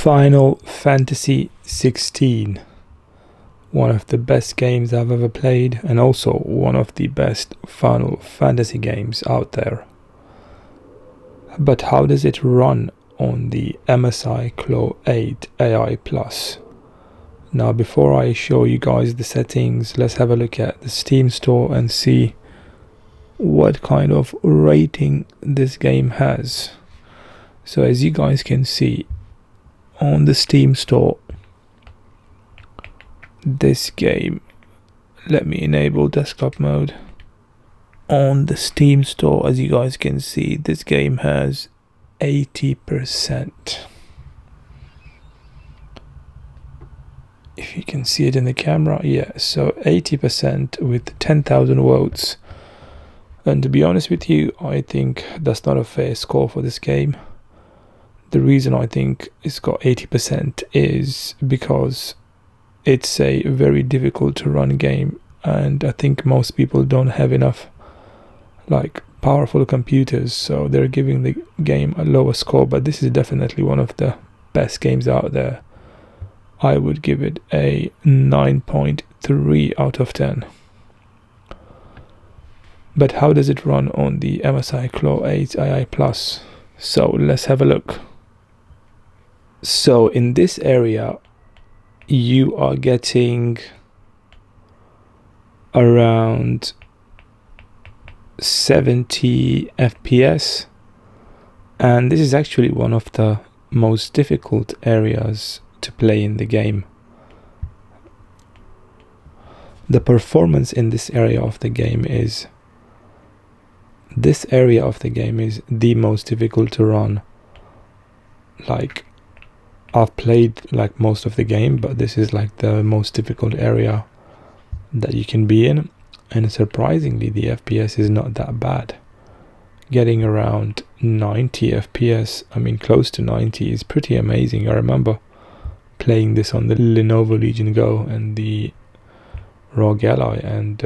Final Fantasy XVI, one of the best games I've ever played, and also one of the best Final Fantasy games out there. But how does it run on the MSI Claw 8 AI Plus? Now, before I show you guys the settings, let's have a look at the Steam store and see what kind of rating this game has. So as you guys can see on the Steam store, this game, let me enable desktop mode. On the Steam store, as you guys can see, this game has 80%. If you can see it in the camera, yeah, so 80% with 10,000 votes. And to be honest with you, I think that's not a fair score for this game. The reason I think it's got 80% is because it's a very difficult to run game, and I think most people don't have enough powerful computers, so they're giving the game a lower score. But this is definitely one of the best games out there. I would give it a 9.3 out of 10. But how does it run on the MSI Claw 8 AI Plus? So let's have a look. So in this area, you are getting around 70 FPS, and this is actually one of the most difficult areas to play in the game. The performance in this area of the game is the most difficult to run. I've played most of the game, but this is the most difficult area that you can be in, and surprisingly the FPS is not that bad. Getting around 90 FPS, I mean close to 90, is pretty amazing. I remember playing this on the Lenovo Legion Go and the ROG Ally and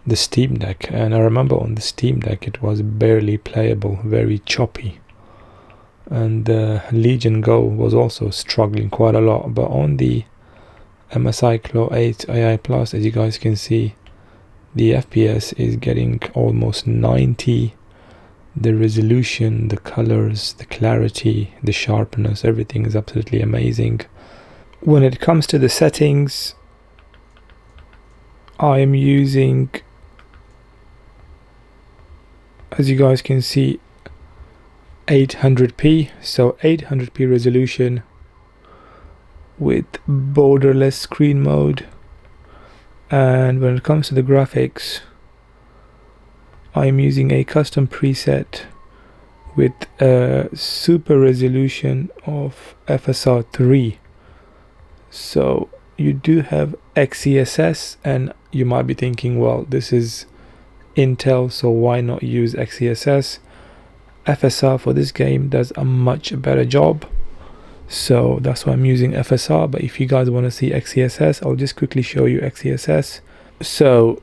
the Steam Deck, and I remember on the Steam Deck it was barely playable, very choppy. And the Legion Go was also struggling quite a lot. But on the MSI Claw 8 AI Plus, as you guys can see, the FPS is getting almost 90. The resolution, the colors, the clarity, the sharpness, everything is absolutely amazing. When it comes to the settings, I am using, as you guys can see, 800p, so 800p resolution with borderless screen mode. And when it comes to the graphics, I'm using a custom preset with a super resolution of FSR 3. So you do have XeSS, and you might be thinking, well, this is Intel, so why not use XeSS? FSR for this game does a much better job, so that's why I'm using FSR. But if you guys want to see XeSS, I'll just quickly show you XeSS. So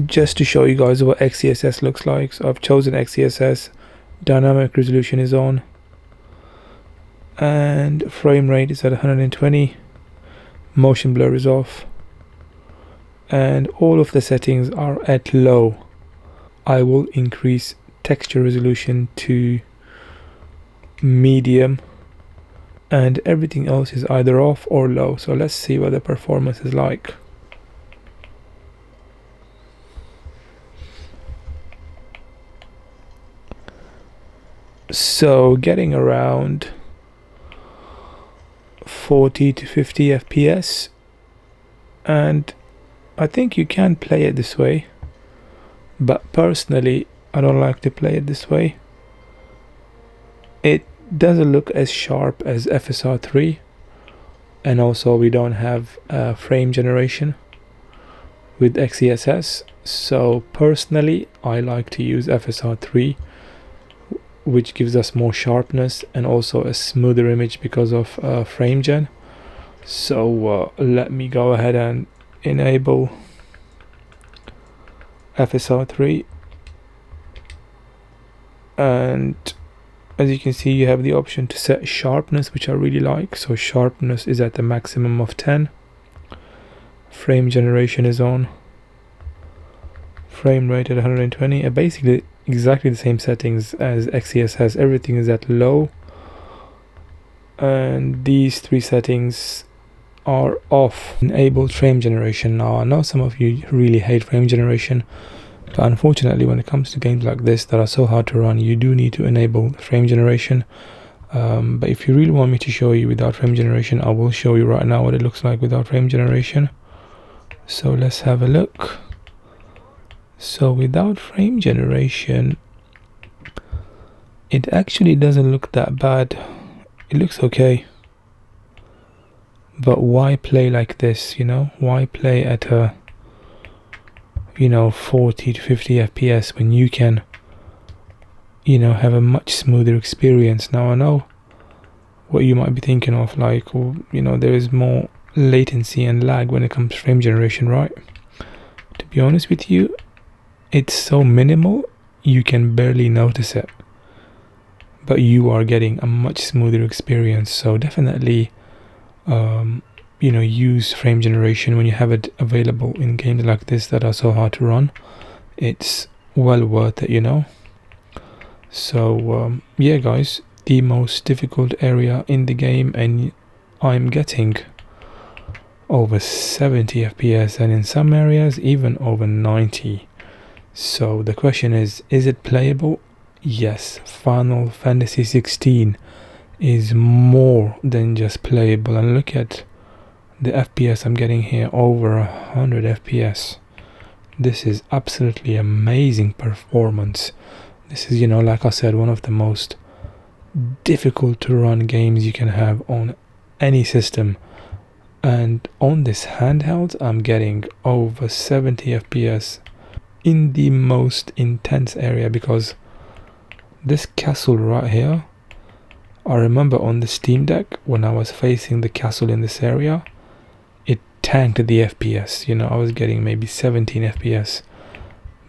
just to show you guys what XeSS looks like, so I've chosen XeSS, dynamic resolution is on, and frame rate is at 120, motion blur is off, and all of the settings are at low. I will increase texture resolution to medium, and everything else is either off or low. So let's see what the performance is like. So getting around 40 to 50 FPS, and I think you can play it this way, but personally I don't like to play it this way. It doesn't look as sharp as FSR 3, and also we don't have frame generation with XeSS. So personally I like to use FSR 3, which gives us more sharpness and also a smoother image because of frame gen. So let me go ahead and enable FSR 3, and as you can see, you have the option to set sharpness, which I really like. So sharpness is at the maximum of 10. Frame generation is on. Frame rate at 120. Basically exactly the same settings as XeS has. Everything is at low. And these three settings are off. Enabled frame generation. Now I know some of you really hate frame generation, but unfortunately when it comes to games like this that are so hard to run, you do need to enable frame generation. But if you really want me to show you without frame generation, I will show you right now what it looks like without frame generation. So let's have a look. So without frame generation, it actually doesn't look that bad. It looks okay. But why play like this, you know? Why play at a, 40 to 50 FPS when you can, have a much smoother experience? Now I know what you might be thinking of, like, well, there is more latency and lag when it comes to frame generation, right? To be honest with you, it's so minimal, you can barely notice it. But you are getting a much smoother experience, so definitely use frame generation when you have it available in games like this that are so hard to run. It's well worth it, So yeah guys, the most difficult area in the game, and I'm getting over 70 FPS and in some areas even over 90. So the question is it playable? Yes, Final Fantasy XVI is more than just playable, and look at the FPS I'm getting here, over 100 FPS. This is absolutely amazing performance. This is, like I said, one of the most difficult to run games you can have on any system. And on this handheld, I'm getting over 70 FPS in the most intense area, because this castle right here, I remember on the Steam Deck when I was facing the castle in this area, it tanked the FPS. I was getting maybe 17 FPS,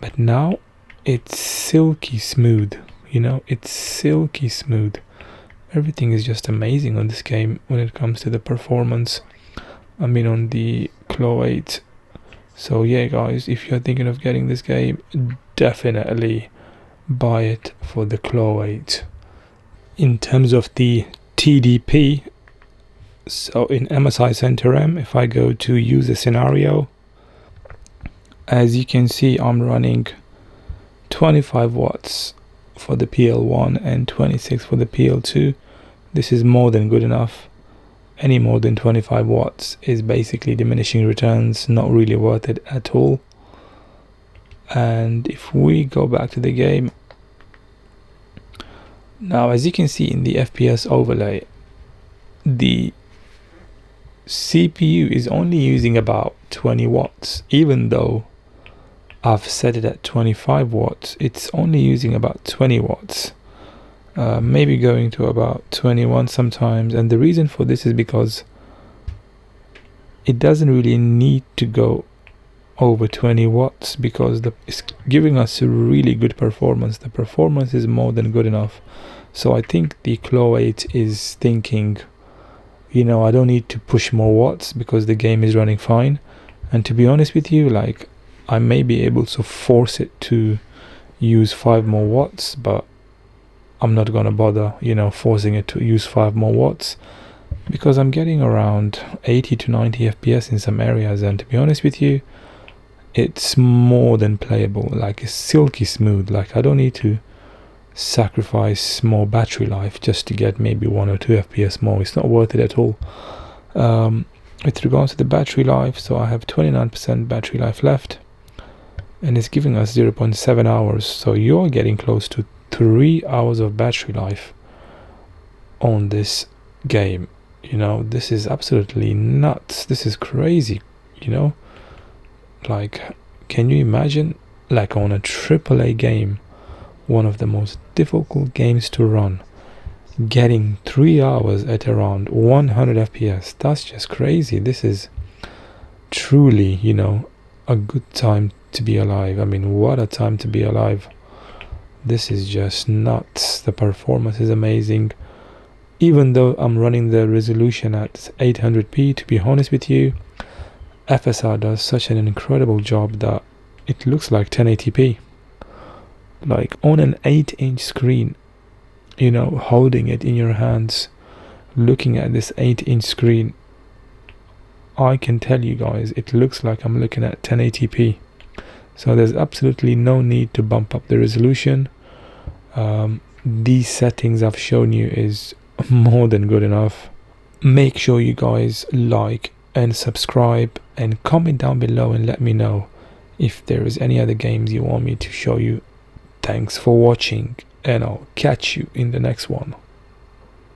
but now it's silky smooth. It's silky smooth. Everything is just amazing on this game when it comes to the performance. I mean, on the Claw 8. So yeah guys, if you're thinking of getting this game, definitely buy it for the Claw 8. In terms of the TDP, so in MSI Center M, if I go to user scenario, as you can see, I'm running 25 watts for the PL1 and 26 for the PL2. This is more than good enough. Any more than 25 watts is basically diminishing returns, not really worth it at all. And if we go back to the game, now as you can see in the FPS overlay, the CPU is only using about 20 watts. Even though I've set it at 25 watts, it's only using about 20 watts. Maybe going to about 21 sometimes. And the reason for this is because it doesn't really need to go over 20 watts, because it's giving us a really good performance. The performance is more than good enough. So I think the Claw 8 is thinking, I don't need to push more watts because the game is running fine. And to be honest with you, like, I may be able to force it to use 5 more watts, but I'm not gonna bother, forcing it to use 5 more watts, because I'm getting around 80 to 90 FPS in some areas. And to be honest with you, it's more than playable. Like, it's silky smooth. Like, I don't need to sacrifice more battery life just to get maybe 1 or 2 FPS more. It's not worth it at all. With regards to the battery life, so I have 29% battery life left, and it's giving us 0.7 hours. So you're getting close to 3 hours of battery life on this game. This is absolutely nuts. This is crazy. Like, can you imagine, like, on a AAA game, one of the most difficult games to run, getting 3 hours at around 100 FPS? That's just crazy. This is truly, a good time to be alive. I mean, what a time to be alive. This is just nuts. The performance is amazing. Even though I'm running the resolution at 800p, to be honest with you, FSR does such an incredible job that it looks like 1080p. Like on an 8-inch screen, you know, holding it in your hands, looking at this 8-inch screen, I can tell you guys, it looks like I'm looking at 1080p. So there's absolutely no need to bump up the resolution. These settings I've shown you is more than good enough. Make sure you guys like and subscribe and comment down below and let me know if there is any other games you want me to show you. Thanks for watching, and I'll catch you in the next one.